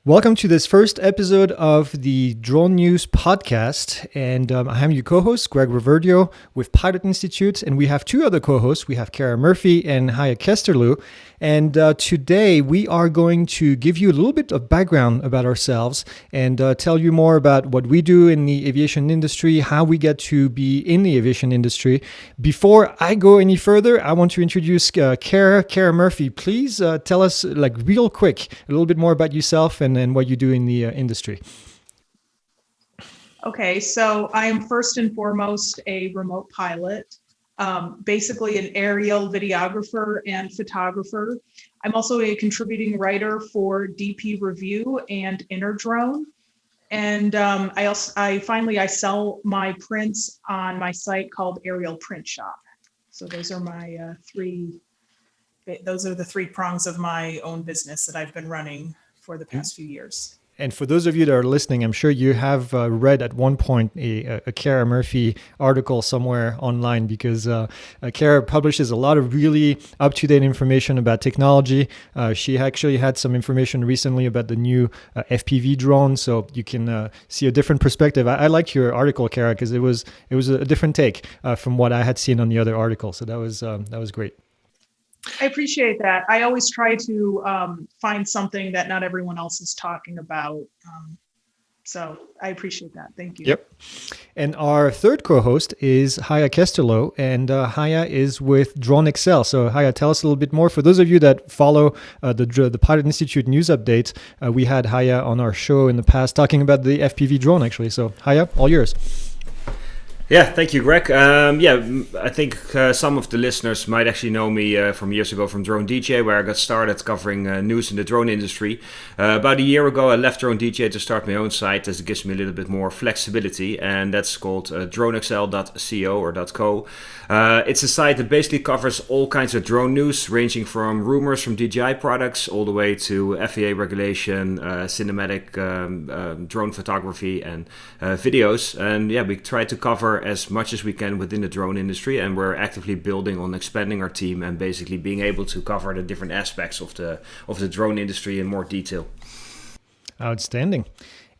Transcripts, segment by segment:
Welcome to this first episode of the Drone News podcast, and I'm your co-host, Greg Reverdiau with Pilot Institute, and we have two other co-hosts. We have Kara Murphy and Haye Kesteloo, and today we are going to give you a little bit of background about ourselves and tell you more about what we do in the aviation industry, how we get to be in the aviation industry. Before I go any further, I want to introduce Kara Murphy. Please tell us, real quick, a little bit more about yourself and what you do in the industry. Okay, so I am first and foremost a remote pilot, basically an aerial videographer and photographer. I'm also a contributing writer for DP Review and Inner Drone. And I sell my prints on my site called Aerial Print Shop. So those are my the three prongs of my own business that I've been running for the past few years. And for those of you that are listening, I'm sure you have read at one point a Kara Murphy article somewhere online, because Kara publishes a lot of really up-to-date information about technology. She actually had some information recently about the new FPV drone, so you can see a different perspective. I liked your article, Kara, because it was a different take from what I had seen on the other article. So that was great. I appreciate that. I always try to find something that not everyone else is talking about. So I appreciate that. Thank you. Yep. And our third co-host is Haye Kesteloo, and Haye is with DroneXL. So Haye, tell us a little bit more. For those of you that follow the Pilot Institute news updates, we had Haye on our show in the past talking about the FPV drone, actually. So Haye, all yours. Yeah, thank you, Greg. I think some of the listeners might actually know me from years ago from Drone DJ, where I got started covering news in the drone industry. About a year ago, I left Drone DJ to start my own site, as it gives me a little bit more flexibility, and that's called DroneXL.co or .co. It's a site that basically covers all kinds of drone news, ranging from rumors from DJI products all the way to FAA regulation, cinematic drone photography, and videos. And yeah, we try to cover as much as we can within the drone industry, and we're actively building on expanding our team and basically being able to cover the different aspects of the drone industry in more detail. Outstanding.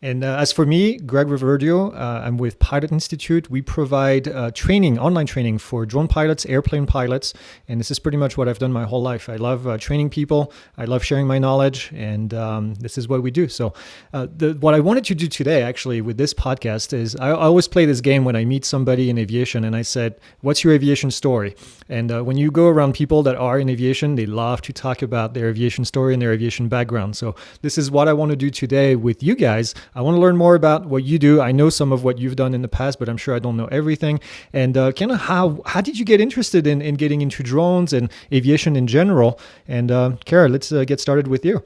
And as for me, Greg Reverdiau, I'm with Pilot Institute. We provide online training for drone pilots, airplane pilots, and this is pretty much what I've done my whole life. I love training people. I love sharing my knowledge, and this is what we do. So what I wanted to do today, actually, with this podcast is I always play this game when I meet somebody in aviation, and I said, what's your aviation story? And when you go around people that are in aviation, they love to talk about their aviation story and their aviation background. So this is what I want to do today with you guys. I want to learn more about what you do. I know some of what you've done in the past, but I'm sure I don't know everything. And kind of how did you get interested in getting into drones and aviation in general? And Kara, let's get started with you.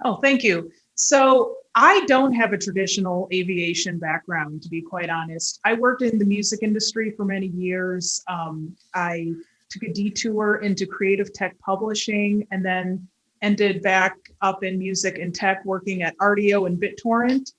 Oh, thank you. So I don't have a traditional aviation background, to be quite honest. I worked in the music industry for many years. I took a detour into creative tech publishing, and then ended back up in music and tech working at Rdio and BitTorrent.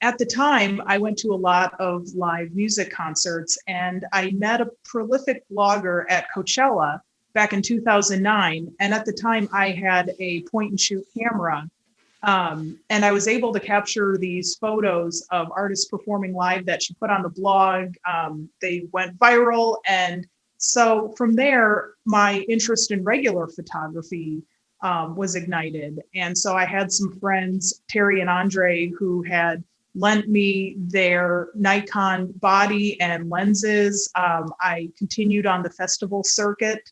At the time, I went to a lot of live music concerts, and I met a prolific blogger at Coachella back in 2009. And at the time, I had a point and shoot camera. And I was able to capture these photos of artists performing live that she put on the blog. They went viral. And so from there, my interest in regular photography was ignited. And so I had some friends, Terry and Andre, who had lent me their Nikon body and lenses. I continued on the festival circuit.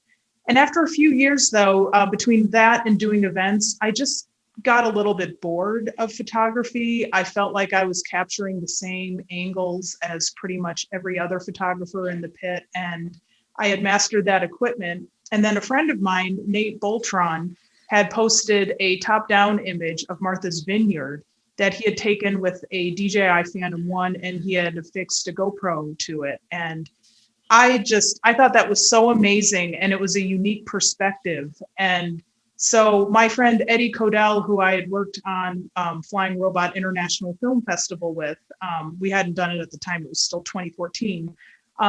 And after a few years, though, between that and doing events, I just got a little bit bored of photography. I felt like I was capturing the same angles as pretty much every other photographer in the pit. And I had mastered that equipment. And then a friend of mine, Nate Boltron, had posted a top-down image of Martha's Vineyard that he had taken with a DJI Phantom 1, and he had affixed a GoPro to it. And I thought that was so amazing, and it was a unique perspective. And so my friend Eddie Codell, who I had worked on Flying Robot International Film Festival with, we hadn't done it at the time, it was still 2014.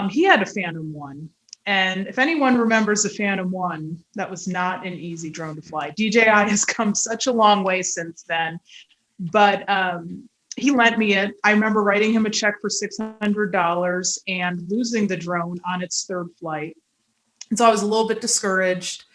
He had a Phantom 1. And if anyone remembers the Phantom 1, that was not an easy drone to fly. DJI has come such a long way since then. But he lent me it. I remember writing him a check for $600 and losing the drone on its third flight. And so I was a little bit discouraged.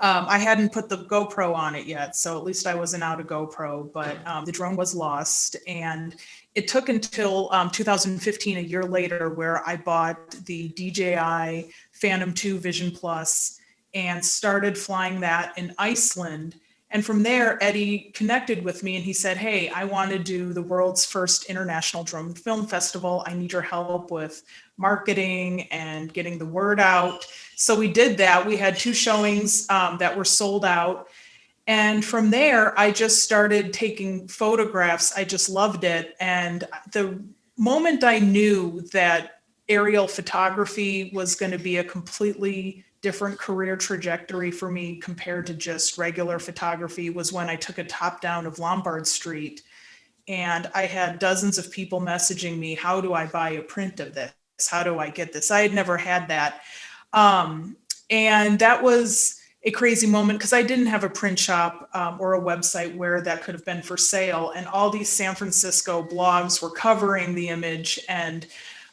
I hadn't put the GoPro on it yet, so at least I wasn't out of GoPro, but the drone was lost. And it took until 2015, a year later, where I bought the DJI Phantom 2 Vision Plus and started flying that in Iceland. And from there, Eddie connected with me and he said, hey, I want to do the world's first international drone film festival. I need your help with marketing and getting the word out. So we did that. We had 2 showings that were sold out. And from there, I just started taking photographs. I just loved it. And the moment I knew that aerial photography was going to be a completely different career trajectory for me compared to just regular photography was when I took a top down of Lombard Street. And I had dozens of people messaging me, how do I buy a print of this? How do I get this? I had never had that. And that was a crazy moment because I didn't have a print shop or a website where that could have been for sale. And all these San Francisco blogs were covering the image. And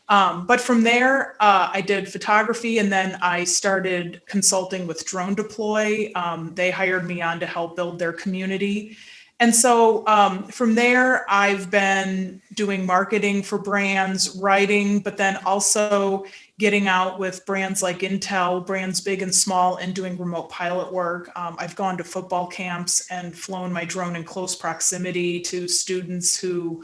but from there, I did photography, and then I started consulting with Drone Deploy. They hired me on to help build their community. And so from there, I've been doing marketing for brands, writing, but then also getting out with brands like Intel, brands big and small, and doing remote pilot work. I've gone to football camps and flown my drone in close proximity to students who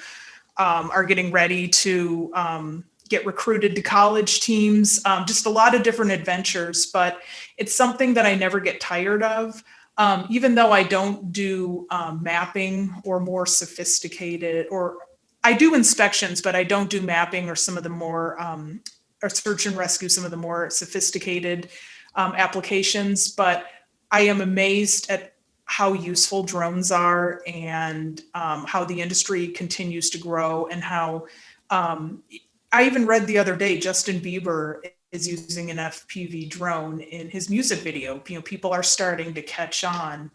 are getting ready to get recruited to college teams, just a lot of different adventures, but it's something that I never get tired of. Even though I don't do mapping or more sophisticated, or I do inspections, but I don't do mapping or some of the more, or search and rescue, some of the more sophisticated applications, but I am amazed at how useful drones are and how the industry continues to grow and how, I even read the other day, Justin Bieber is using an FPV drone in his music video. You know, people are starting to catch on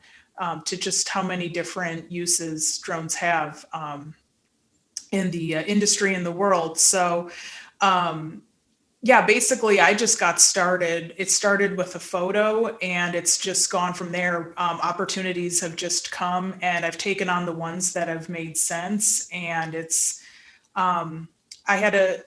to just how many different uses drones have in the industry and the world. So, yeah, basically, I just got started. It started with a photo, and it's just gone from there. Opportunities have just come, and I've taken on the ones that have made sense. And it's, I had a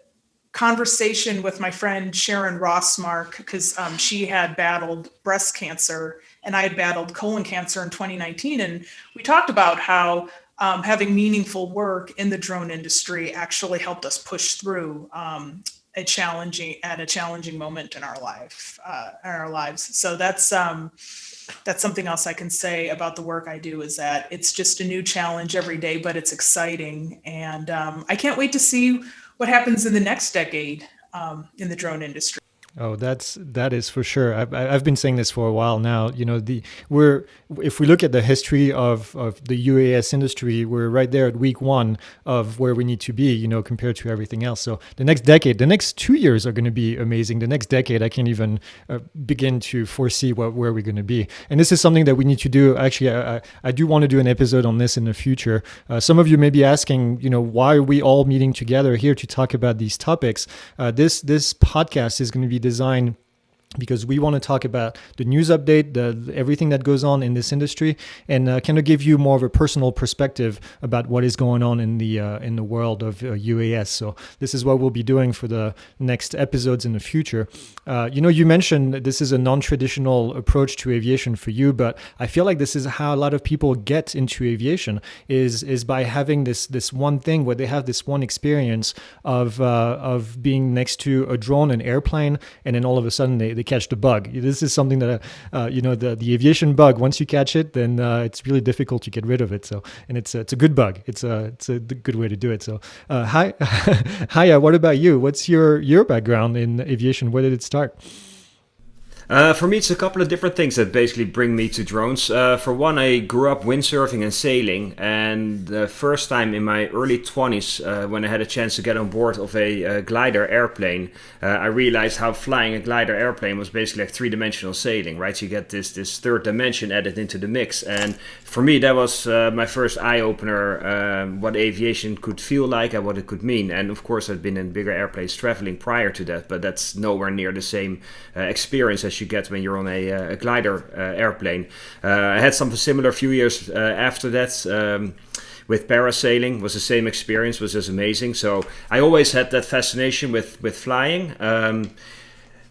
conversation with my friend Sharon Rossmark because she had battled breast cancer and I had battled colon cancer in 2019. And we talked about how having meaningful work in the drone industry actually helped us push through a challenging moment in our lives. So that's something else I can say about the work I do, is that it's just a new challenge every day, but it's exciting. And I can't wait to see what happens in the next decade in the drone industry. Oh, that is for sure. I've been saying this for a while now. You know, if we look at the history of the UAS industry, we're right there at week 1 of where we need to be, you know, compared to everything else. So the next decade, the next 2 years are going to be amazing. The next decade, I can't even begin to foresee where we're going to be. And this is something that we need to do. Actually, I do want to do an episode on this in the future. Some of you may be asking, you know, why are we all meeting together here to talk about these topics? This podcast is going to be designed because we want to talk about the news update, everything that goes on in this industry, and kind of give you more of a personal perspective about what is going on in the world of UAS. So this is what we'll be doing for the next episodes in the future. You know, you mentioned this is a non-traditional approach to aviation for you, but I feel like this is how a lot of people get into aviation is by having this one thing where they have this one experience of being next to a drone, an airplane, and then all of a sudden they catch the bug. This is something that you know, the aviation bug. Once you catch it, then it's really difficult to get rid of it. So, and it's a good bug. It's a good way to do it. So, Haye, what about you? What's your background in aviation? Where did it start? For me, it's a couple of different things that basically bring me to drones. For one, I grew up windsurfing and sailing, and the first time in my early 20s, when I had a chance to get on board of a glider airplane, I realized how flying a glider airplane was basically like three-dimensional sailing, right? So you get this third dimension added into the mix, and for me, that was my first eye-opener, what aviation could feel like and what it could mean. And of course, I'd been in bigger airplanes traveling prior to that, but that's nowhere near the same experience as you get when you're on a glider airplane. I had something similar a few years after that. With parasailing was the same experience, was just amazing. So I always had that fascination with flying.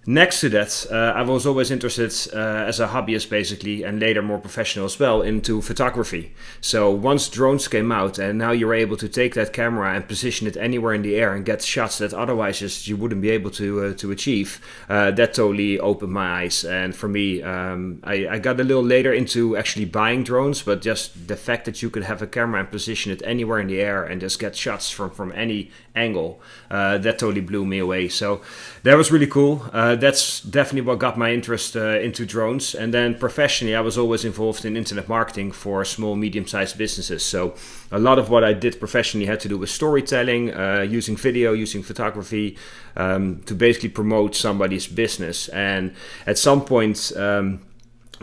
Next to that, I was always interested as a hobbyist basically, and later more professional as well, into photography. So once drones came out and now you're able to take that camera and position it anywhere in the air and get shots that otherwise just you wouldn't be able to achieve, that totally opened my eyes. And for me, I got a little later into actually buying drones, but just the fact that you could have a camera and position it anywhere in the air and just get shots from any angle, that totally blew me away. So that was really cool. That's definitely what got my interest into drones. And then professionally, I was always involved in internet marketing for small, medium-sized businesses. So a lot of what I did professionally had to do with storytelling, using video, using photography, to basically promote somebody's business. And at some point,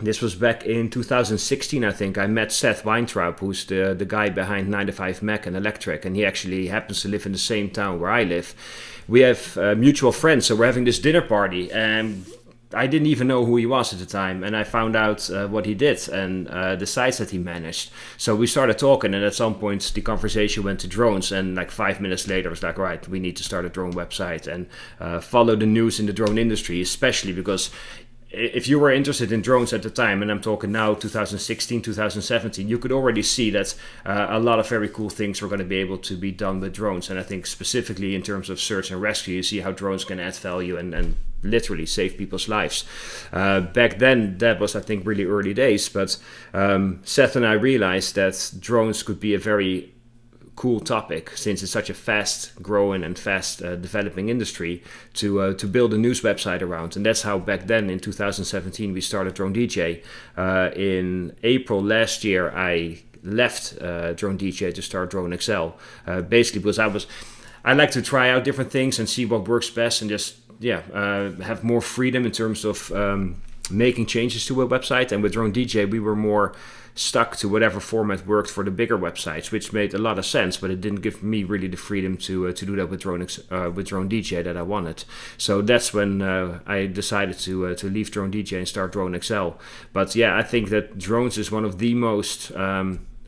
this was back in 2016, I think. I met Seth Weintraub, who's the guy behind 9 to 5 Mac and Electric, and he actually happens to live in the same town where I live. We have mutual friends, so we're having this dinner party, and I didn't even know who he was at the time, and I found out what he did and the sites that he managed. So we started talking, and at some point the conversation went to drones, and like 5 minutes later it was like, all right, we need to start a drone website and follow the news in the drone industry, especially because if you were interested in drones at the time, and I'm talking now 2016, 2017, you could already see that a lot of very cool things were going to be able to be done with drones. And I think specifically in terms of search and rescue, you see how drones can add value and literally save people's lives. Back then, that was, I think, really early days. But Seth and I realized that drones could be a very cool topic, since it's such a fast growing and fast developing industry, to build a news website around. And that's how back then in 2017 we started Drone DJ. In April last year I left Drone DJ to start DroneXL, basically because I like to try out different things and see what works best, and just have more freedom in terms of making changes to a website. And with Drone DJ we were more stuck to whatever format worked for the bigger websites, which made a lot of sense, but it didn't give me really the freedom to do that with Drone DJ that I wanted. So that's when I decided to leave Drone DJ and start DroneXL. But yeah, I think that drones is one of the most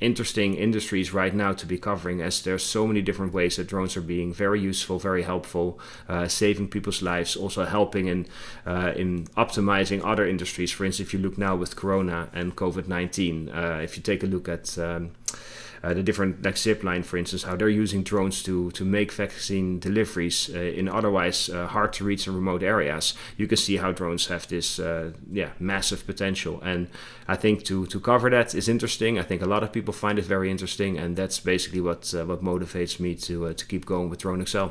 interesting industries right now to be covering, as there's so many different ways that drones are being very useful, very helpful, saving people's lives, also helping in optimizing other industries. For instance, if you look now with Corona and COVID-19, if you take a look at the different, like Zipline, for instance, how they're using drones to make vaccine deliveries in otherwise hard to reach and remote areas, you can see how drones have this massive potential. And I think to cover that is interesting. I think a lot of people find it very interesting, and that's basically what motivates me to keep going with DroneXL.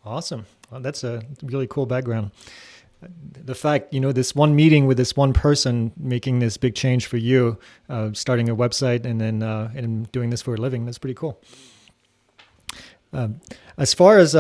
Awesome. Well, that's a really cool background. The fact, this one meeting with this one person making this big change for you, starting a website and then and doing this for a living, that's pretty cool. As far as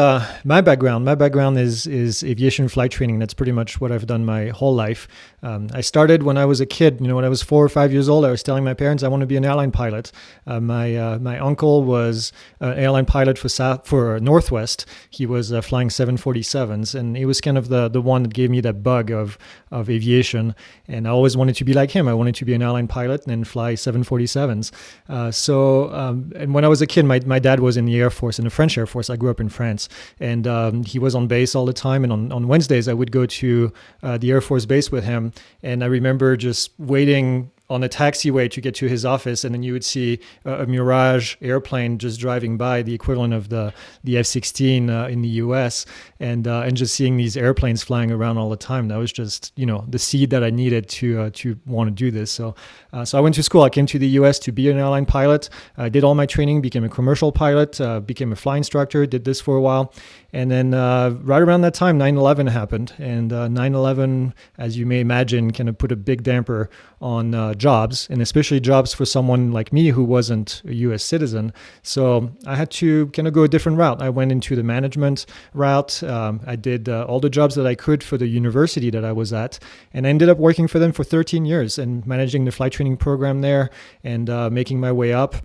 my background is aviation flight training. That's pretty much what I've done my whole life. I started when I was a kid. When I was 4 or 5 years old, I was telling my parents I want to be an airline pilot. My uncle was an airline pilot for Northwest. He was flying 747s, and he was kind of the one that gave me that bug of aviation. And I always wanted to be like him. I wanted to be an airline pilot and fly 747s. And when I was a kid, my dad was in the Air Force, in the French Air Force. I grew up in France, and he was on base all the time. And on Wednesdays, I would go to the Air Force base with him. And I remember just waiting on a taxiway to get to his office, and then you would see a Mirage airplane just driving by, the equivalent of the F-16 in the U.S., and just seeing these airplanes flying around all the time. That was just, the seed that I needed to want to do this. So I went to school. I came to the U.S. to be an airline pilot. I did all my training, became a commercial pilot, became a flight instructor, did this for a while. And then right around that time, 9/11 happened. And 9/11, as you may imagine, kind of put a big damper on jobs, and especially jobs for someone like me who wasn't a U.S. citizen. So I had to kind of go a different route. I went into the management route. I did all the jobs that I could for the university that I was at, and I ended up working for them for 13 years and managing the flight training program there and making my way up.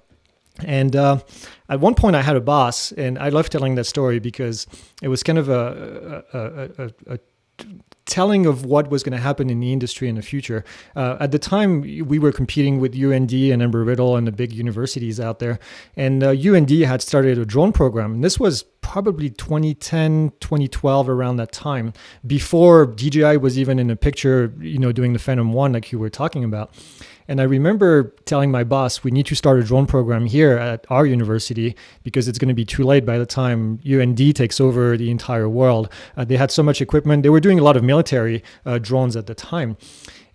And at one point I had a boss, and I love telling that story because it was kind of a telling of what was going to happen in the industry in the future. At the time, we were competing with UND and Embry-Riddle and the big universities out there. And UND had started a drone program. And this was probably 2010, 2012, around that time, before DJI was even in the picture, doing the Phantom 1 like you were talking about. And I remember telling my boss, we need to start a drone program here at our university because it's going to be too late by the time UND takes over the entire world. They had so much equipment. They were doing a lot of military drones at the time.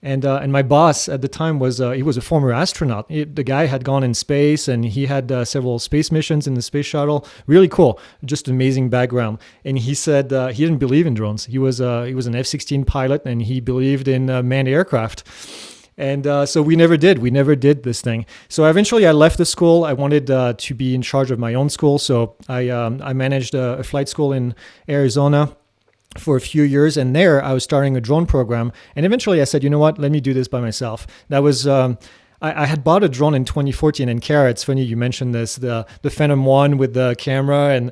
And my boss at the time he was a former astronaut. The guy had gone in space, and he had several space missions in the space shuttle. Really cool, just amazing background. And he said he didn't believe in drones. He was an F-16 pilot, and he believed in manned aircraft. And so we never did this thing. So eventually I left the school. I wanted to be in charge of my own school. So I managed a flight school in Arizona for a few years. And there I was starting a drone program. And eventually I said, you know what, let me do this by myself. That was... I had bought a drone in 2014, and Kara, it's funny you mentioned this, the Phantom 1 with the camera and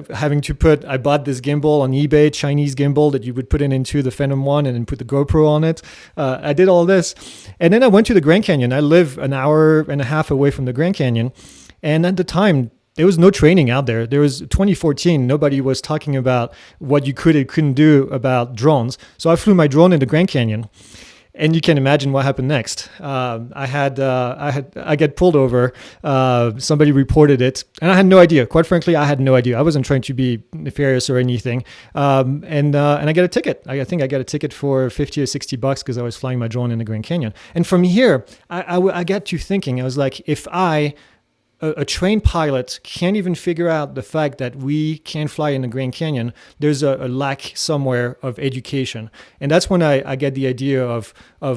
having to I bought this gimbal on eBay, Chinese gimbal that you would put into the Phantom 1 and then put the GoPro on it. I did all this. And then I went to the Grand Canyon. I live an hour and a half away from the Grand Canyon. And at the time, there was no training out there. There was 2014. Nobody was talking about what you could and couldn't do about drones. So I flew my drone in the Grand Canyon. And you can imagine what happened next. I get pulled over. Somebody reported it, and I had no idea. Quite frankly, I had no idea. I wasn't trying to be nefarious or anything. And I get a ticket. I think I got a ticket for $50 or $60 because I was flying my drone in the Grand Canyon. And from here, I got to thinking. I was like, if a trained pilot can't even figure out the fact that we can't fly in the Grand Canyon, there's a lack somewhere of education. And that's when I get the idea of,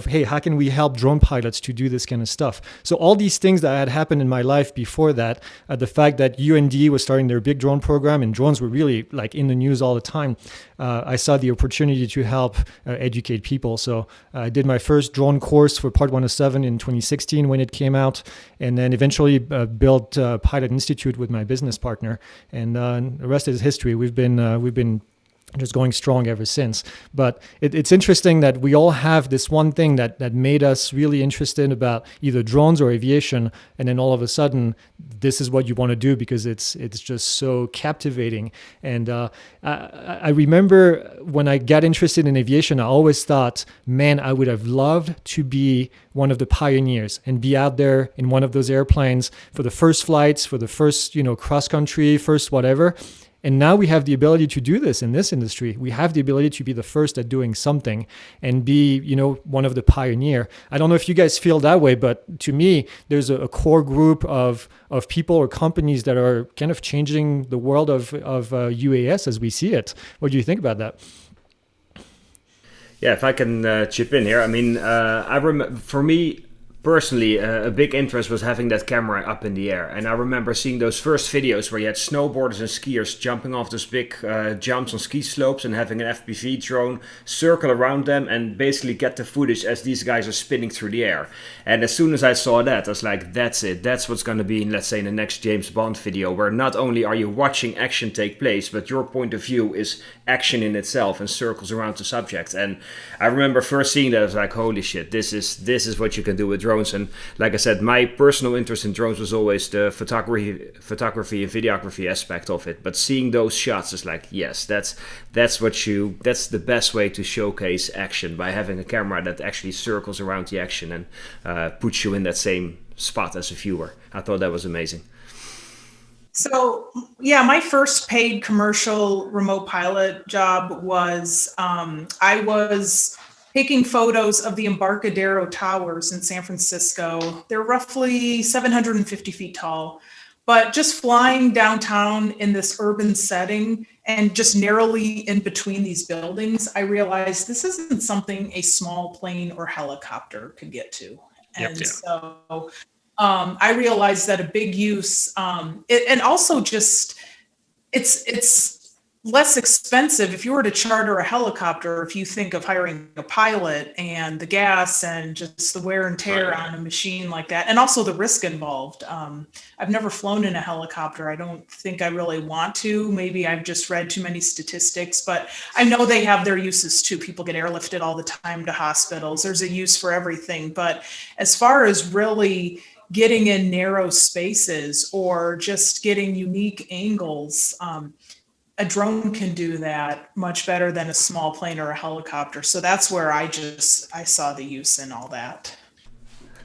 hey, how can we help drone pilots to do this kind of stuff? So all these things that had happened in my life before that, the fact that UND was starting their big drone program and drones were really like in the news all the time, I saw the opportunity to help educate people. So I did my first drone course for Part 107 in 2016 when it came out, and then eventually built Pilot Institute with my business partner, and the rest is history. We've been just going strong ever since. But it's interesting that we all have this one thing that made us really interested about either drones or aviation, and then all of a sudden, this is what you want to do because it's just so captivating. And I remember when I got interested in aviation, I always thought, man, I would have loved to be one of the pioneers and be out there in one of those airplanes for the first flights, for the first, cross country, first whatever. And now we have the ability to do this in this industry. We have the ability to be the first at doing something and be, one of the pioneer. I don't know if you guys feel that way, but to me, there's a core group of people or companies that are kind of changing the world of UAS as we see it. What do you think about that? Yeah, if I can chip in here. I mean, for me, personally, a big interest was having that camera up in the air. And I remember seeing those first videos where you had snowboarders and skiers jumping off those big jumps on ski slopes and having an FPV drone circle around them and basically get the footage as these guys are spinning through the air. And as soon as I saw that, I was like, that's it. That's what's going to be in, let's say, the next James Bond video, where not only are you watching action take place, but your point of view is action in itself and circles around the subject. And I remember first seeing that, I was like, holy shit, this is what you can do with drones. drones. And like I said, my personal interest in drones was always the photography and videography aspect of it. But seeing those shots is like, yes, that's the best way to showcase action, by having a camera that actually circles around the action and puts you in that same spot as a viewer. I thought that was amazing. So, yeah, my first paid commercial remote pilot job was I was taking photos of the Embarcadero Towers in San Francisco. They're roughly 750 feet tall, but just flying downtown in this urban setting and just narrowly in between these buildings, I realized this isn't something a small plane or helicopter could get to. And so I realized that a big use, and also just it's less expensive if you were to charter a helicopter. If you think of hiring a pilot and the gas and just the wear and tear on a machine like that, and also the risk involved. I've never flown in a helicopter. I don't think I really want to. Maybe I've just read too many statistics, but I know they have their uses too. People get airlifted all the time to hospitals. There's a use for everything. But as far as really getting in narrow spaces or just getting unique angles, a drone can do that much better than a small plane or a helicopter. So that's where I saw the use in all that.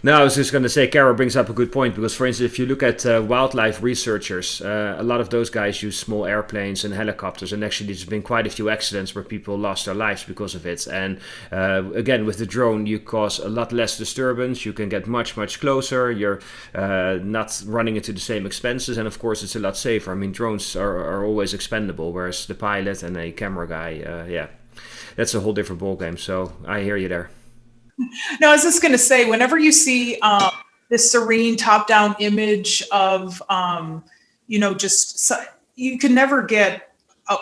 No, I was just going to say, Kara brings up a good point, because, for instance, if you look at wildlife researchers, a lot of those guys use small airplanes and helicopters, and actually there's been quite a few accidents where people lost their lives because of it. And again, with the drone, you cause a lot less disturbance. You can get much, much closer. You're not running into the same expenses, and of course, it's a lot safer. I mean, drones are always expendable, whereas the pilot and a camera guy, that's a whole different ballgame. So I hear you there. No, I was just going to say, whenever you see this serene top-down image of, you can never get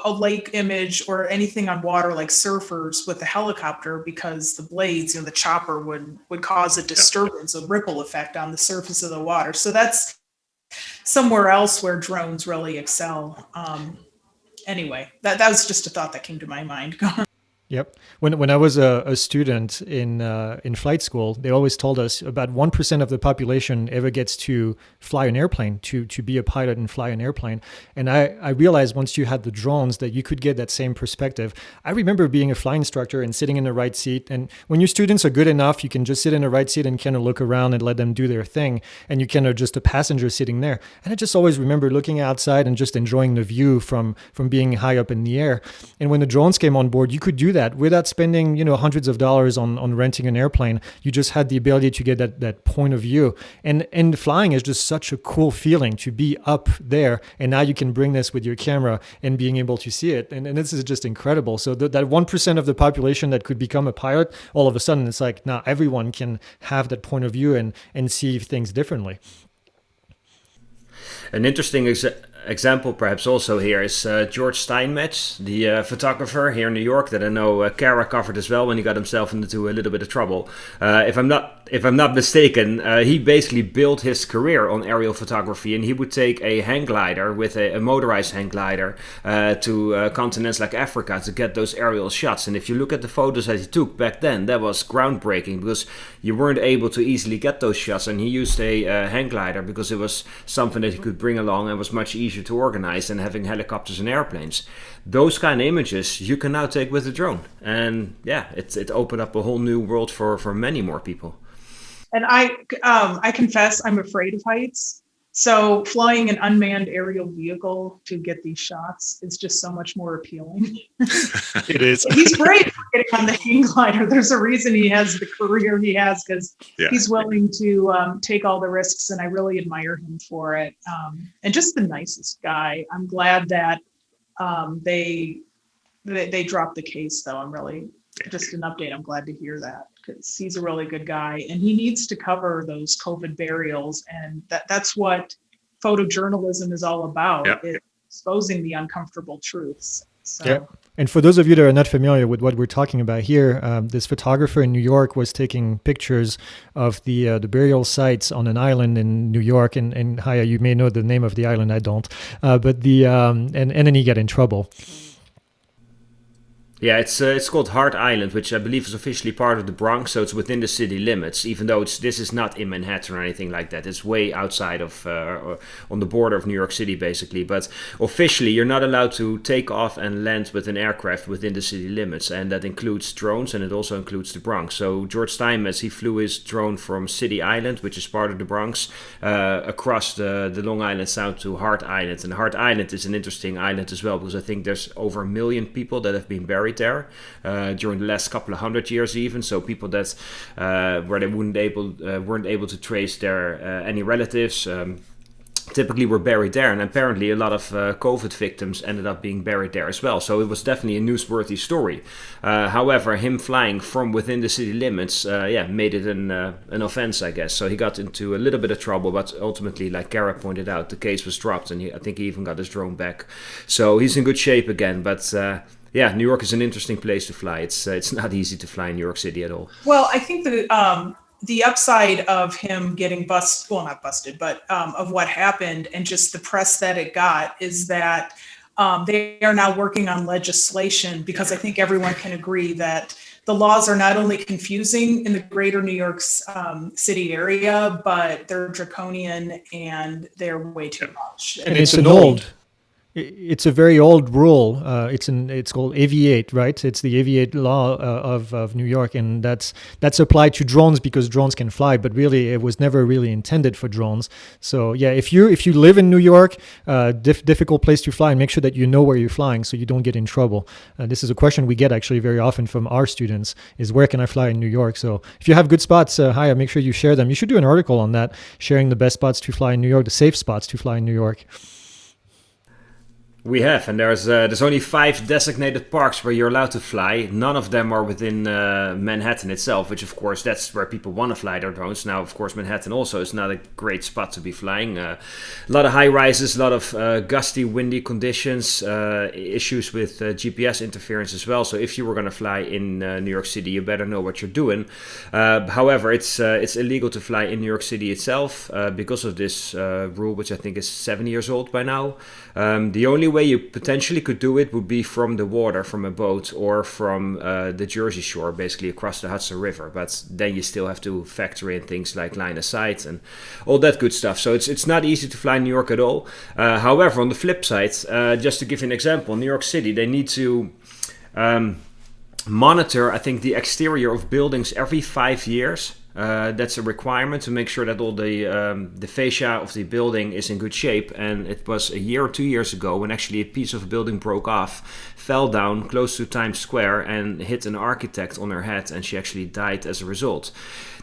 a lake image or anything on water like surfers with a helicopter, because the blades, the chopper would cause a disturbance, a ripple effect on the surface of the water. So that's somewhere else where drones really excel. Anyway, that was just a thought that came to my mind. Yep. When I was a student in flight school, they always told us about 1% of the population ever gets to fly an airplane, to be a pilot and fly an airplane. And I realized once you had the drones that you could get that same perspective. I remember being a flight instructor and sitting in the right seat. And when your students are good enough, you can just sit in the right seat and kind of look around and let them do their thing. And you kind of just a passenger sitting there. And I just always remember looking outside and just enjoying the view from being high up in the air. And when the drones came on board, you could do that without spending hundreds of dollars on renting an airplane. You just had the ability to get that point of view, and flying is just such a cool feeling to be up there, and now you can bring this with your camera and being able to see it, and this is just incredible. So that 1% of the population that could become a pilot, all of a sudden it's like now everyone can have that point of view and see things differently. An interesting example perhaps also here is George Steinmetz, the photographer here in New York that I know Kara covered as well when he got himself into a little bit of trouble. If I'm not mistaken, he basically built his career on aerial photography, and he would take a hang glider with a motorized hang glider to continents like Africa to get those aerial shots. And if you look at the photos that he took back then, that was groundbreaking, because you weren't able to easily get those shots, and he used a hang glider because it was something that he could bring along and was much easier to organize than having helicopters and airplanes. Those kind of images you can now take with a drone, and it opened up a whole new world for many more people. And I confess I'm afraid of heights. So flying an unmanned aerial vehicle to get these shots is just so much more appealing. It is. He's great for getting on the hang glider. There's a reason he has the career he has, because he's willing to take all the risks, and I really admire him for it. And just the nicest guy. I'm glad that they dropped the case, though. I'm really just an update. I'm glad to hear that, because he's a really good guy, and he needs to cover those COVID burials, and that's what photojournalism is all about, is exposing the uncomfortable truths. So. Yeah. And for those of you that are not familiar with what we're talking about here, this photographer in New York was taking pictures of the burial sites on an island in New York, and Haye, you may know the name of the island, I don't, but and then he got in trouble. Yeah, it's called Hart Island, which I believe is officially part of the Bronx, so it's within the city limits. Even though this is not in Manhattan or anything like that, it's way outside of on the border of New York City, basically. But officially, you're not allowed to take off and land with an aircraft within the city limits, and that includes drones, and it also includes the Bronx. So George Steinmetz, he flew his drone from City Island, which is part of the Bronx, across the Long Island Sound to Hart Island. And Hart Island is an interesting island as well, because I think there's over 1 million people that have been buried there during the last couple of 100 years, even. So people that where they weren't able to trace their any relatives. Typically were buried there, and apparently a lot of COVID victims ended up being buried there as well. So it was definitely a newsworthy story. However, him flying from within the city limits, made it an offense, I guess. So he got into a little bit of trouble, but ultimately, like Garrett pointed out, the case was dropped, and I think he even got his drone back. So he's in good shape again, but. New York is an interesting place to fly. It's not easy to fly in New York City at all. Well, I think the upside of him getting busted, well, not busted, but of what happened and just the press that it got is that they are now working on legislation, because I think everyone can agree that the laws are not only confusing in the greater New York City area, but they're draconian and they're way too much. And it's It's a very old rule. It's called Aviate, right? It's the Aviate law of New York, and that's applied to drones because drones can fly. But really, it was never really intended for drones. So yeah, if you live in New York, difficult place to fly, and make sure that you know where you're flying so you don't get in trouble. This is a question we get actually very often from our students: is where can I fly in New York? So if you have good spots, Haye, make sure you share them. You should do an article on that, sharing the best spots to fly in New York, the safe spots to fly in New York. We have, and there's only 5 designated parks where you're allowed to fly. None of them are within Manhattan itself, which of course that's where people want to fly their drones. Now, of course, Manhattan also is not a great spot to be flying. A lot of high rises, a lot of gusty, windy conditions, issues with GPS interference as well. So if you were going to fly in New York City, you better know what you're doing. However, it's illegal to fly in New York City itself because of this rule, which I think is 7 years old by now. The only way you potentially could do it would be from the water, from a boat, or from the Jersey Shore, basically across the Hudson River. But then you still have to factor in things like line of sight and all that good stuff. So it's not easy to fly in New York at all. However, on the flip side, just to give you an example, New York City, they need to monitor, I think, the exterior of buildings every 5 years. That's a requirement to make sure that all the fascia of the building is in good shape. And it was a year or 2 years ago when actually a piece of a building broke off, fell down close to Times Square and hit an architect on her head, and she actually died as a result.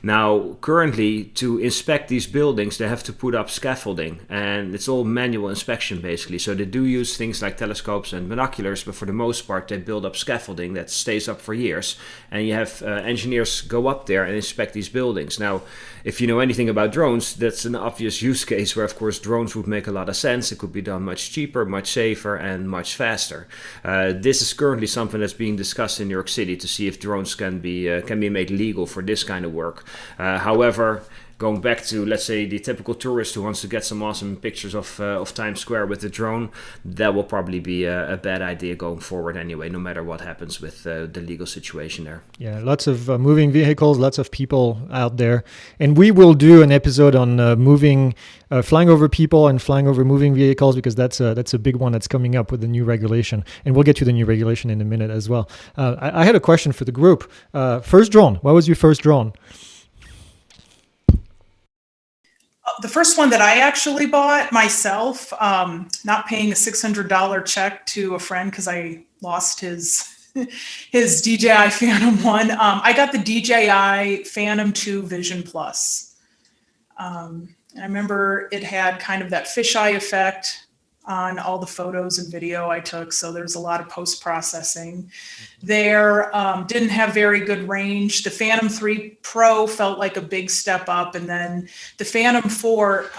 Now, currently, to inspect these buildings, they have to put up scaffolding, and it's all manual inspection, basically. So they do use things like telescopes and binoculars, but for the most part, they build up scaffolding that stays up for years. And you have engineers go up there and inspect these buildings. Now, if you know anything about drones, that's an obvious use case where, of course, drones would make a lot of sense. It could be done much cheaper, much safer, and much faster. This is currently something that's being discussed in New York City to see if drones can be made legal for this kind of work. However, going back to, let's say, the typical tourist who wants to get some awesome pictures of Times Square with the drone, that will probably be a bad idea going forward anyway, no matter what happens with the legal situation there. Yeah, lots of moving vehicles, lots of people out there. And we will do an episode on flying over people and flying over moving vehicles, because that's a big one that's coming up with the new regulation. And we'll get to the new regulation in a minute as well. I had a question for the group. First drone. What was your first drone? The first one that I actually bought myself, not paying a $600 check to a friend because I lost his DJI Phantom 1. I got the DJI Phantom 2 Vision Plus. I remember it had kind of that fisheye effect on all the photos and video I took. So there's a lot of post-processing there. Didn't have very good range. The Phantom 3 Pro felt like a big step up. And then the Phantom 4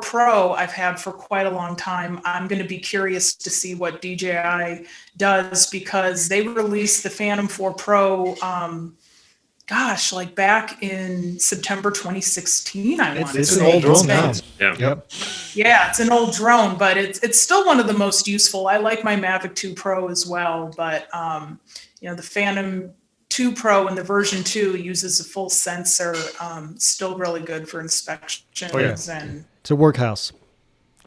Pro I've had for quite a long time. I'm going to be curious to see what DJI does, because they released the Phantom 4 Pro gosh, like back in September 2016, I want to It's say. an old drone now. Yeah. Yep. Yeah, it's an old drone, but it's still one of the most useful. I like my Mavic 2 Pro as well, but the Phantom 2 Pro and the version 2 uses a full sensor. Still really good for inspections. Oh, yeah. And It's a workhouse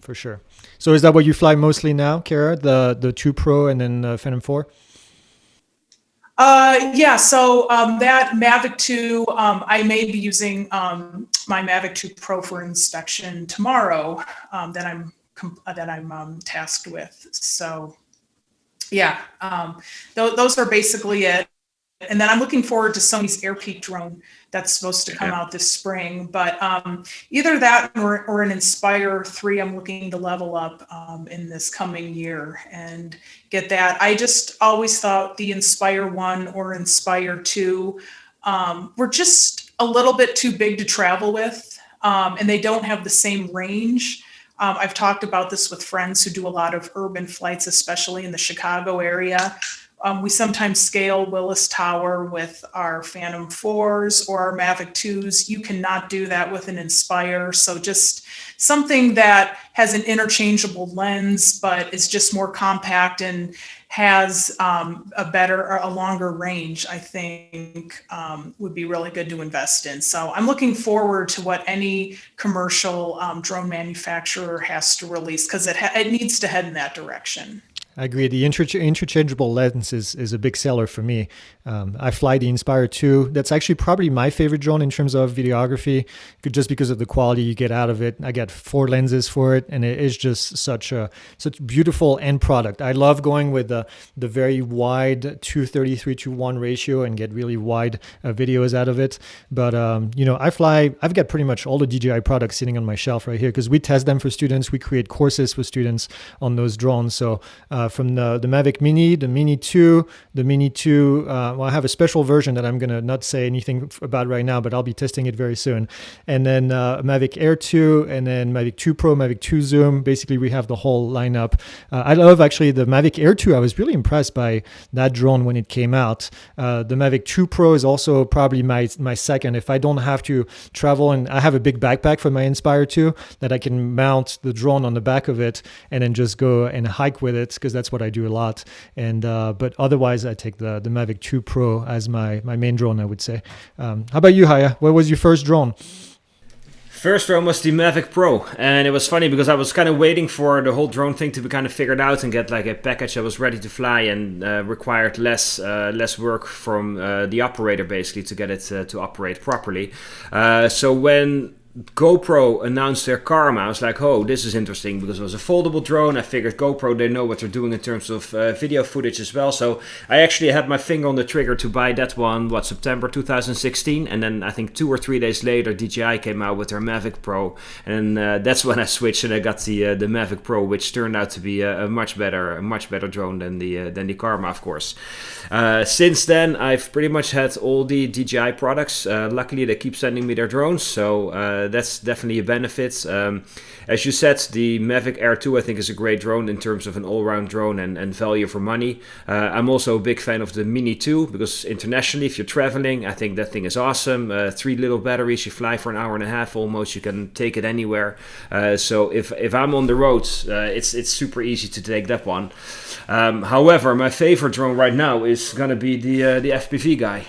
for sure. So is that what you fly mostly now, Kara? The 2 Pro and then Phantom 4? yeah, so that Mavic 2, I may be using my Mavic 2 Pro for inspection tomorrow that I'm tasked with. So yeah, those are basically it. And then I'm looking forward to Sony's AirPeak drone that's supposed to come out this spring. But either that or an Inspire 3, I'm looking to level up in this coming year and get that. I just always thought the Inspire 1 or Inspire 2 were just a little bit too big to travel with, and they don't have the same range. I've talked about this with friends who do a lot of urban flights, especially in the Chicago area. We sometimes scale Willis Tower with our Phantom 4s or our Mavic 2s. You cannot do that with an Inspire. So just something that has an interchangeable lens, but is just more compact and has a longer range, I think would be really good to invest in. So I'm looking forward to what any commercial drone manufacturer has to release, because it needs to head in that direction. I agree. The interchangeable lens is a big seller for me. I fly the Inspire 2. That's actually probably my favorite drone in terms of videography, just because of the quality you get out of it. I get 4 lenses for it, and it is just such beautiful end product. I love going with the very wide 2:33:1 ratio and get really wide videos out of it. But I've got pretty much all the DJI products sitting on my shelf right here, because we test them for students. We create courses for students on those drones. So from the Mavic Mini, the Mini 2, the Mini 2. I have a special version that I'm going to not say anything about right now, but I'll be testing it very soon. And then Mavic Air 2, and then Mavic 2 Pro, Mavic 2 Zoom. Basically, we have the whole lineup. I love actually the Mavic Air 2. I was really impressed by that drone when it came out. The Mavic 2 Pro is also probably my second. If I don't have to travel, and I have a big backpack for my Inspire 2 that I can mount the drone on the back of it and then just go and hike with it, because that's what I do a lot. And but otherwise, I take the Mavic 2 Pro as my main drone, I would say. How about you, Haye? What was your first drone? First drone was the Mavic Pro, and it was funny because I was kind of waiting for the whole drone thing to be kind of figured out and get like a package that was ready to fly and required less work from the operator, basically, to get it to operate properly. So when GoPro announced their Karma, I was like, oh, this is interesting, because it was a foldable drone. I figured GoPro, they know what they're doing in terms of video footage as well. So I actually had my finger on the trigger to buy that one, September 2016. And then I think 2 or 3 days later, DJI came out with their Mavic Pro. And that's when I switched and I got the Mavic Pro, which turned out to be a much better drone than the Karma, of course. Since then, I've pretty much had all the DJI products. Luckily, they keep sending me their drones. So that's definitely a benefit. As you said, the Mavic Air 2 I think is a great drone in terms of an all-round drone and value for money. I'm also a big fan of the Mini 2, because internationally, if you're traveling, I think that thing is awesome. 3 little batteries, you fly for an hour and a half almost, you can take it anywhere. So if I'm on the road, it's super easy to take that one. However, my favorite drone right now is gonna be the FPV guy,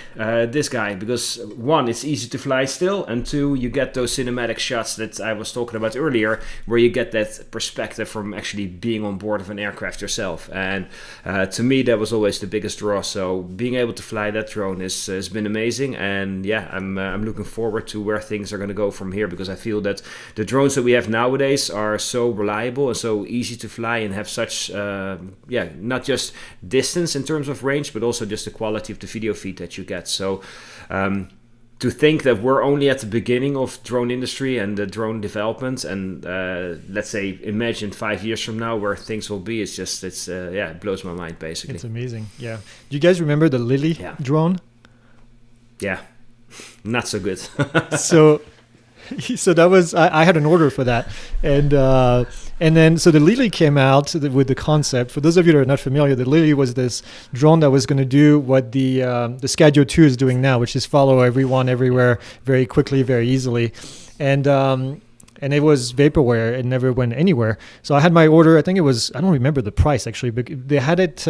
this guy, because 1, it's easy to fly still, and 2, you get those cinematic shots that I was talking about earlier, where you get that perspective from actually being on board of an aircraft yourself. And to me, that was always the biggest draw. So being able to fly that drone has been amazing. And yeah, I'm looking forward to where things are going to go from here, because I feel that the drones that we have nowadays are so reliable and so easy to fly and have such not just distance in terms of range, but also just the quality of the video feed that you get. So to think that we're only at the beginning of drone industry and the drone development, and let's say imagine 5 years from now where things will be, it blows my mind, basically. It's amazing. Yeah. Do you guys remember the Lily drone? Yeah. Not so good. So So that was I had an order for that, and then so the Lily came out with the concept. For those of you that are not familiar, the Lily was this drone that was going to do what the Skydio 2 is doing now, which is follow everyone everywhere very quickly, very easily, and it was vaporware. It never went anywhere. So I had my order. I think it was, I don't remember the price actually, but they had it.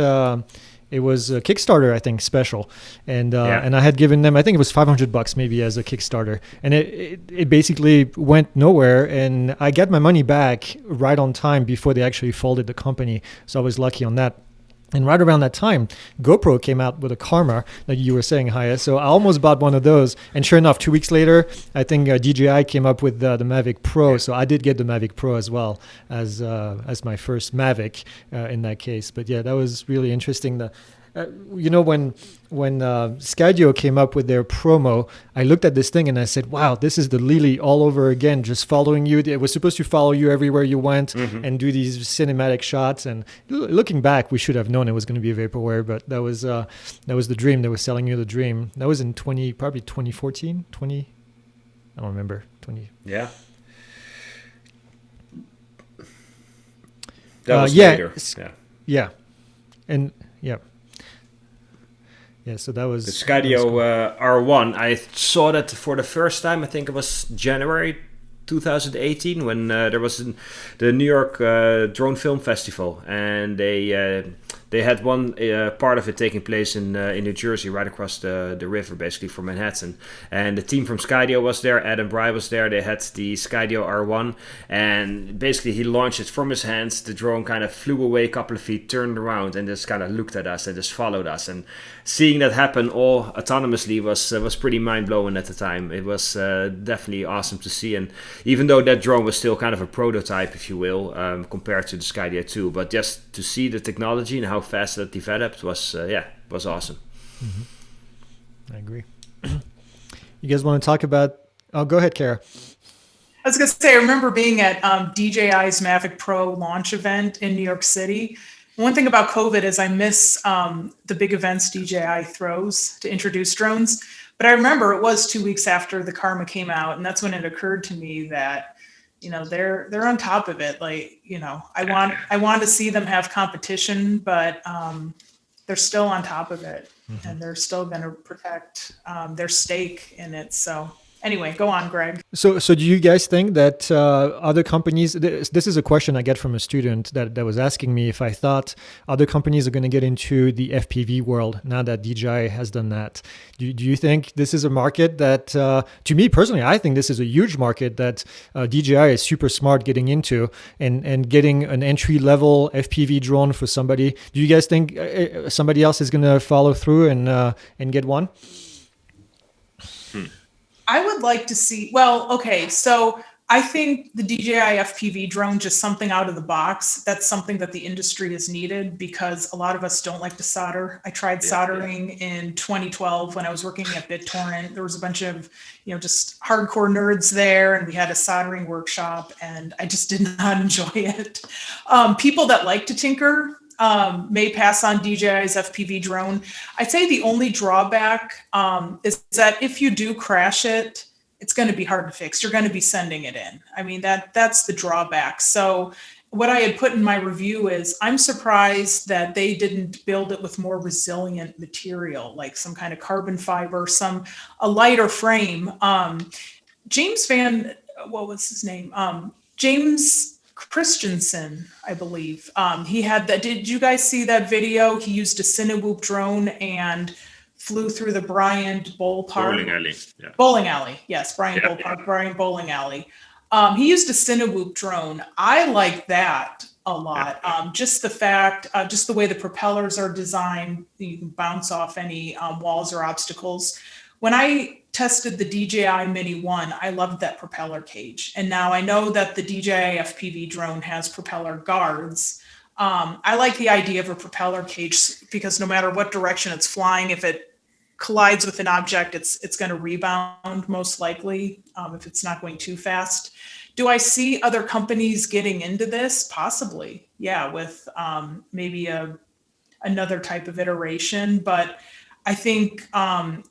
It was a Kickstarter, I think, special, and I had given them, I think it was $500 maybe as a Kickstarter, and it basically went nowhere, and I got my money back right on time before they actually folded the company, so I was lucky on that. And right around that time, GoPro came out with a Karma, like you were saying, Haye. So I almost bought one of those. And sure enough, 2 weeks later, I think DJI came up with the Mavic Pro. So I did get the Mavic Pro as well as my first Mavic in that case. But yeah, that was really interesting. When Skydio came up with their promo, I looked at this thing and I said, wow, this is the Lily all over again, just following you. It was supposed to follow you everywhere you went and do these cinematic shots. And looking back, we should have known it was going to be a vaporware, but that was the dream. They were selling you the dream. That was in probably 2014, I don't remember, 20. Yeah. That was later. Yeah. Yeah. And yeah. Yeah, so that was... The Skydio R1, I saw that for the first time, I think it was January 2018, when there was the New York Drone Film Festival, and they had one part of it taking place in New Jersey, right across the river, basically from Manhattan. And the team from Skydio was there, Adam Bry was there, they had the Skydio R1, and basically he launched it from his hands, the drone kind of flew away a couple of feet, turned around, and just kind of looked at us and just followed us. And seeing that happen all autonomously was pretty mind-blowing at the time. It was definitely awesome to see, and even though that drone was still kind of a prototype, if you will, compared to the Skydio 2, but just to see the technology and how fast that developed was awesome. Mm-hmm. I agree. You guys want to talk about... Oh, go ahead, Kara. I was going to say, I remember being at DJI's Mavic Pro launch event in New York City. One thing about COVID is I miss the big events DJI throws to introduce drones. But I remember it was 2 weeks after the Karma came out, and that's when it occurred to me that, they're on top of it. Like, I want to see them have competition, but they're still on top of it, and they're still going to protect their stake in it. So anyway, go on, Greg. So do you guys think that other companies, this is a question I get from a student that was asking me if I thought other companies are going to get into the FPV world now that DJI has done that. Do you think this is a market that, to me personally, I think this is a huge market that DJI is super smart getting into and getting an entry-level FPV drone for somebody? Do you guys think somebody else is going to follow through and get one? I would like to see, well, okay, so I think the DJI FPV drone, just something out of the box, that's something that the industry has needed because a lot of us don't like to solder. I tried soldering in 2012 when I was working at BitTorrent. There was a bunch of, just hardcore nerds there, and we had a soldering workshop, and I just did not enjoy it. People that like to tinker may pass on DJI's FPV drone. I'd say the only drawback is that if you do crash it, it's going to be hard to fix. You're going to be sending it in. I mean, that's the drawback. So what I had put in my review is I'm surprised that they didn't build it with more resilient material, like some kind of carbon fiber, a lighter frame. What was his name? James Christensen, I believe. He had that. Did you guys see that video? He used a Cinewhoop drone and flew through the Bryant Bowling Alley. Yeah. Bowling Alley. Yes, Bryant Bowling Alley. He used a Cinewhoop drone. I like that a lot. Just the fact, just the way the propellers are designed, you can bounce off any walls or obstacles. When I tested the DJI Mini 1, I loved that propeller cage. And now I know that the DJI FPV drone has propeller guards. I like the idea of a propeller cage because no matter what direction it's flying, if it collides with an object, it's going to rebound most likely if it's not going too fast. Do I see other companies getting into this? Possibly, yeah, with maybe another type of iteration. But I think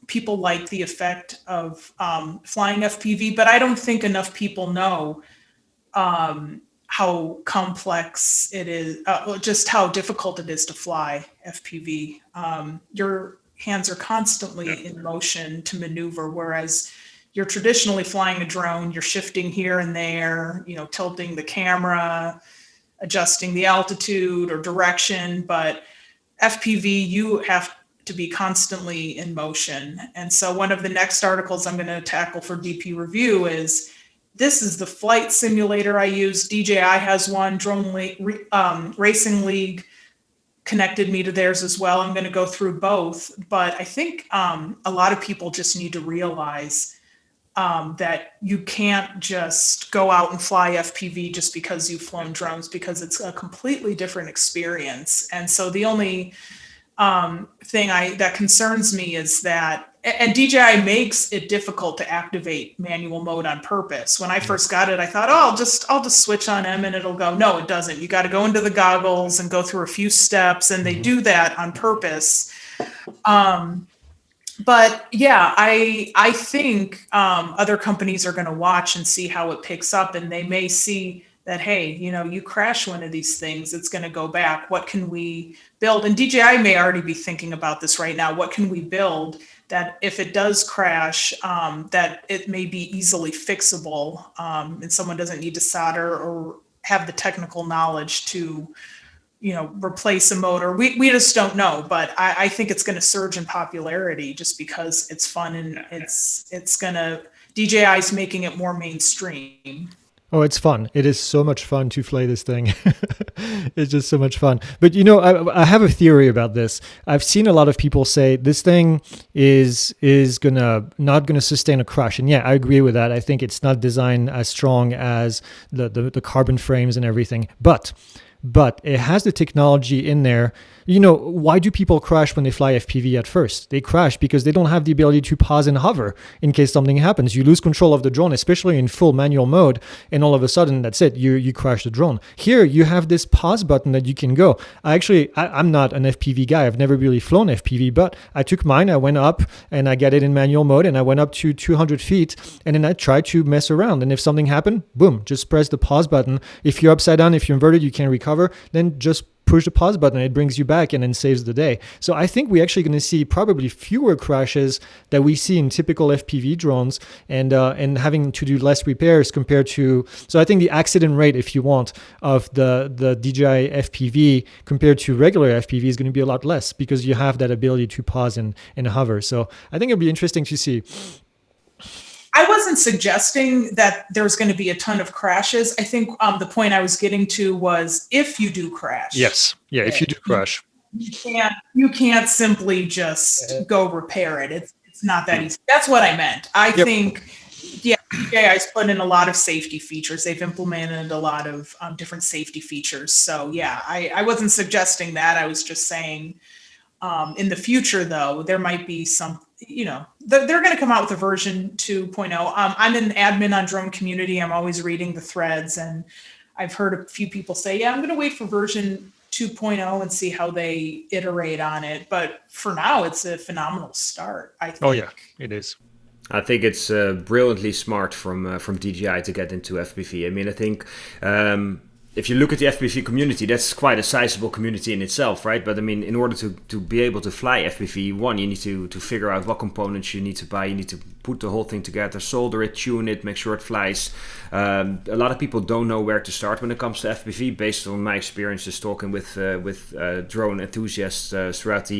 people like the effect of flying FPV, but I don't think enough people know how complex it is, just how difficult it is to fly FPV. Your hands are constantly in motion to maneuver, whereas you're traditionally flying a drone, you're shifting here and there, tilting the camera, adjusting the altitude or direction, but FPV, you have to be constantly in motion. And so one of the next articles I'm going to tackle for DP Review is, this is the flight simulator I use. DJI has one, Racing League connected me to theirs as well. I'm going to go through both, but I think a lot of people just need to realize that you can't just go out and fly FPV just because you've flown drones, because it's a completely different experience. And so the only thing that concerns me is that, and DJI makes it difficult to activate manual mode on purpose. When I first got it, I thought, oh, I'll just switch on M and it'll go. No, it doesn't. You got to go into the goggles and go through a few steps, and they do that on purpose. But yeah, I think other companies are going to watch and see how it picks up, and they may see that, hey, you crash one of these things, it's going to go back. What can we build? And DJI may already be thinking about this right now. What can we build that if it does crash, that it may be easily fixable, and someone doesn't need to solder or have the technical knowledge to replace a motor. We just don't know, but I think it's going to surge in popularity just because it's fun, and it's going to, DJI's making it more mainstream. Oh, it's fun. It is so much fun to fly this thing. It's just so much fun. But I have a theory about this. I've seen a lot of people say this thing is not gonna sustain a crash. And yeah, I agree with that. I think it's not designed as strong as the carbon frames and everything. But it has the technology in there. Why do people crash when they fly FPV at first? They crash because they don't have the ability to pause and hover in case something happens. You lose control of the drone, especially in full manual mode, and all of a sudden, that's it. You crash the drone. Here, you have this pause button that you can go. I'm not an FPV guy. I've never really flown FPV, but I took mine. I went up and I got it in manual mode, and I went up to 200 feet, and then I tried to mess around. And if something happened, boom, just press the pause button. If you're upside down, if you're inverted, you can't recover, then just push the pause button, it brings you back and then saves the day. So I think we're actually going to see probably fewer crashes that we see in typical FPV drones, and having to do less repairs compared to, so I think the accident rate, if you want, of the DJI FPV compared to regular FPV is going to be a lot less because you have that ability to pause and hover. So I think it'll be interesting to see. I wasn't suggesting that there's going to be a ton of crashes. I think the point I was getting to was, if you do crash. Yes. Yeah. If you do crash, you can't simply just go repair it. It's not that easy. That's what I meant. I think, yeah, DJI's put in a lot of safety features. They've implemented a lot of different safety features. So yeah, I wasn't suggesting that. I was just saying, in the future, though, there might be some, they're going to come out with a version 2.0. I'm an admin on Drone Community. I'm always reading the threads, and I've heard a few people say, yeah, I'm going to wait for version 2.0 and see how they iterate on it. But for now, it's a phenomenal start, I think. Oh, yeah, it is. I think it's brilliantly smart from DJI to get into FPV. I mean, I think if you look at the FPV community, that's quite a sizable community in itself, right? But I mean, in order to be able to fly FPV, one, you need to figure out what components you need to buy. You need to put the whole thing together, solder it, tune it, make sure it flies. A lot of people don't know where to start when it comes to FPV, based on my experiences talking with drone enthusiasts throughout the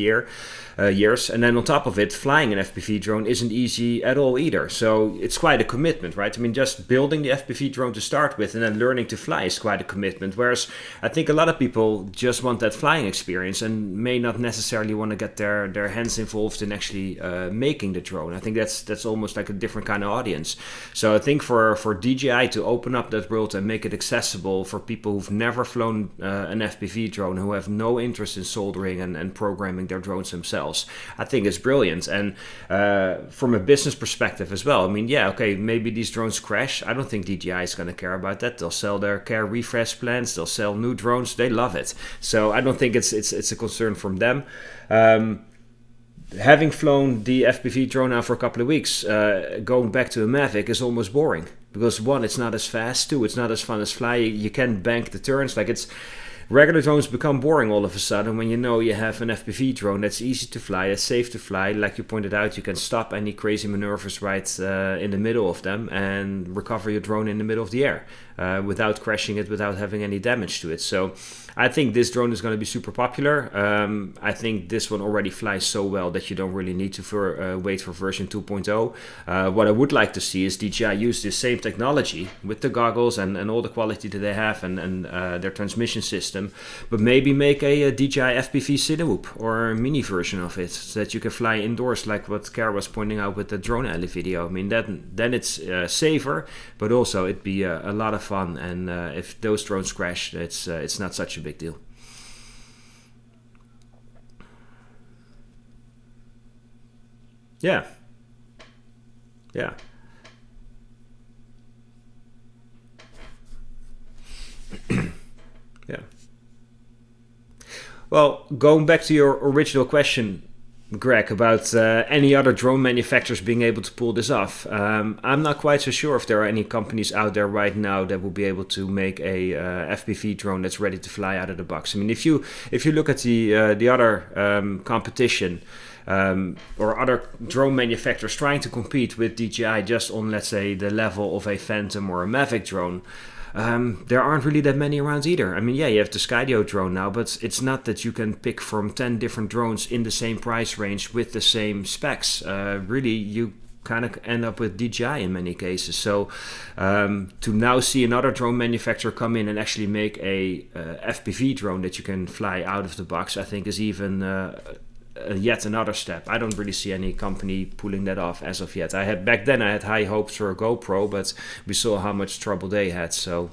years. And then on top of it, flying an FPV drone isn't easy at all either. So it's quite a commitment, right? I mean, just building the FPV drone to start with and then learning to fly is quite a commitment. Whereas I think a lot of people just want that flying experience and may not necessarily want to get their hands involved in actually making the drone. I think that's almost like a different kind of audience. So I think for DJI to open up that world and make it accessible for people who've never flown an FPV drone, who have no interest in soldering and programming their drones themselves, I think it's brilliant. And from a business perspective as well, I mean, yeah, okay, maybe these drones crash. I don't think DJI is going to care about that. They'll sell their care refresh plans. They'll sell new drones. They love it. So I don't think it's a concern from them. having flown the FPV drone now for a couple of weeks, going back to a Mavic is almost boring. Because one, it's not as fast. Two, it's not as fun as fly. You can't bank the turns. Like regular drones become boring all of a sudden when you know you have an FPV drone that's easy to fly, that's safe to fly. Like you pointed out, you can stop any crazy maneuvers right in the middle of them and recover your drone in the middle of the air without crashing it, without having any damage to it. So I think this drone is going to be super popular. I think this one already flies so well that you don't really need to wait for version 2.0. What I would like to see is DJI use this same technology with the goggles and all the quality that they have and their transmission system, but maybe make a DJI FPV Cinewoop or a mini version of it so that you can fly indoors, like what Kara was pointing out with the DroneXL video. I mean, then it's safer, but also it'd be a lot of fun. And if those drones crash, it's not such a big deal. Yeah. Yeah. Yeah. Well, going back to your original question, Greg, about any other drone manufacturers being able to pull this off. I'm not quite so sure if there are any companies out there right now that will be able to make a FPV drone that's ready to fly out of the box. I mean, if you look at the other competition or other drone manufacturers trying to compete with DJI just on, let's say, the level of a Phantom or a Mavic drone, there aren't really that many around either. I mean, yeah, you have the Skydio drone now, but it's not that you can pick from 10 different drones in the same price range with the same specs. Really, you kind of end up with DJI in many cases. So to now see another drone manufacturer come in and actually make a FPV drone that you can fly out of the box, I think is even yet another step. I don't really see any company pulling that off as of yet. Back then I had high hopes for a GoPro, but we saw how much trouble they had. So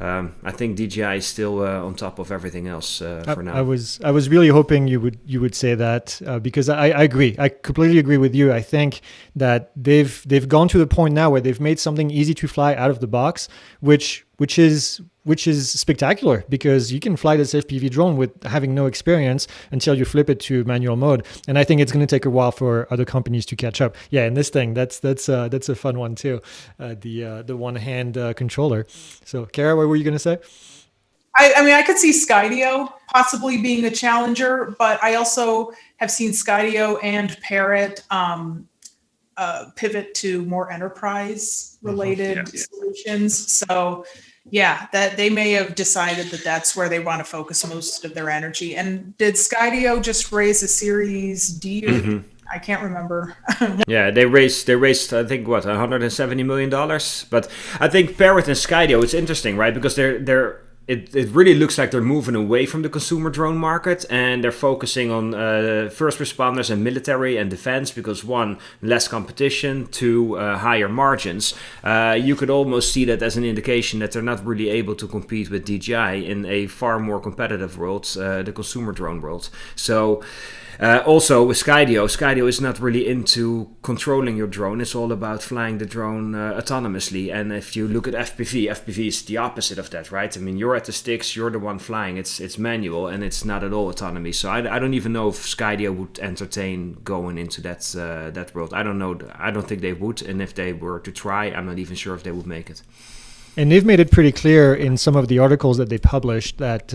I think DJI is still on top of everything else for now. I was really hoping you would say that because I agree. I completely agree with you. I think that they've gone to the point now where they've made something easy to fly out of the box, which is spectacular, because you can fly this FPV drone with having no experience until you flip it to manual mode. And I think it's going to take a while for other companies to catch up. Yeah, and this thing, that's a fun one too. The one hand controller. So, Kara, what were you going to say? I mean, I could see Skydio possibly being a challenger, but I also have seen Skydio and Parrot pivot to more enterprise-related solutions. So, yeah, that they may have decided that that's where they want to focus most of their energy. And did Skydio just raise a Series D? Or, I can't remember. Yeah, they raised I think what, $170 million. But I think Parrot and Skydio, it's interesting, right? Because it really looks like they're moving away from the consumer drone market, and they're focusing on first responders and military and defense, because one, less competition, two, higher margins. You could almost see that as an indication that they're not really able to compete with DJI in a far more competitive world, the consumer drone world. So also with Skydio is not really into controlling your drone. It's all about flying the drone autonomously. And if you look at FPV is the opposite of that, right? I mean, you're at the sticks, you're the one flying. It's manual, and it's not at all autonomy. So I don't even know if Skydio would entertain going into that world. I don't know. I don't think they would. And if they were to try, I'm not even sure if they would make it. And they've made it pretty clear in some of the articles that they published that,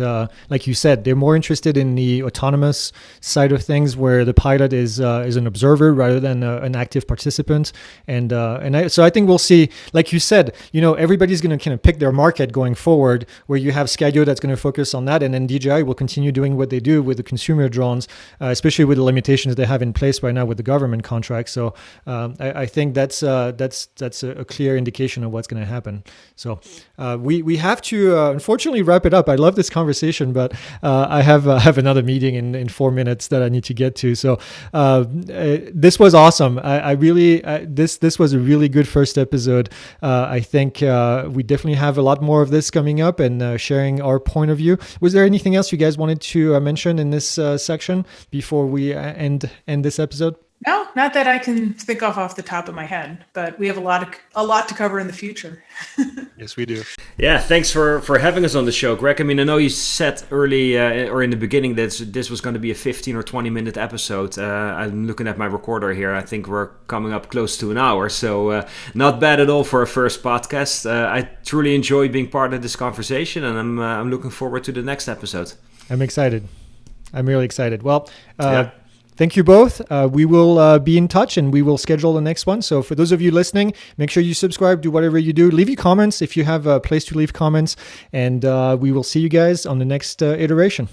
like you said, they're more interested in the autonomous side of things, where the pilot is an observer rather than an active participant. So I think we'll see, like you said, everybody's going to kind of pick their market going forward, where you have Skydio that's going to focus on that, and then DJI will continue doing what they do with the consumer drones, especially with the limitations they have in place right now with the government contract. So I think that's a clear indication of what's going to happen. So we have to unfortunately wrap it up. I love this conversation, but I have another meeting in 4 minutes that I need to get to. So this was awesome. I really this was a really good first episode. I think we definitely have a lot more of this coming up, and sharing our point of view. Was there anything else you guys wanted to mention in this section before we end this episode? No, not that I can think of off the top of my head, but we have a lot to cover in the future. Yes, we do. Yeah, thanks for having us on the show, Greg. I mean, I know you said early or in the beginning that this was going to be a 15 or 20-minute episode. I'm looking at my recorder here. I think we're coming up close to an hour, so not bad at all for a first podcast. I truly enjoyed being part of this conversation, and I'm looking forward to the next episode. I'm excited. I'm really excited. Well, thank you both. We will be in touch and we will schedule the next one. So for those of you listening, make sure you subscribe, do whatever you do. Leave your comments if you have a place to leave comments. And we will see you guys on the next iteration.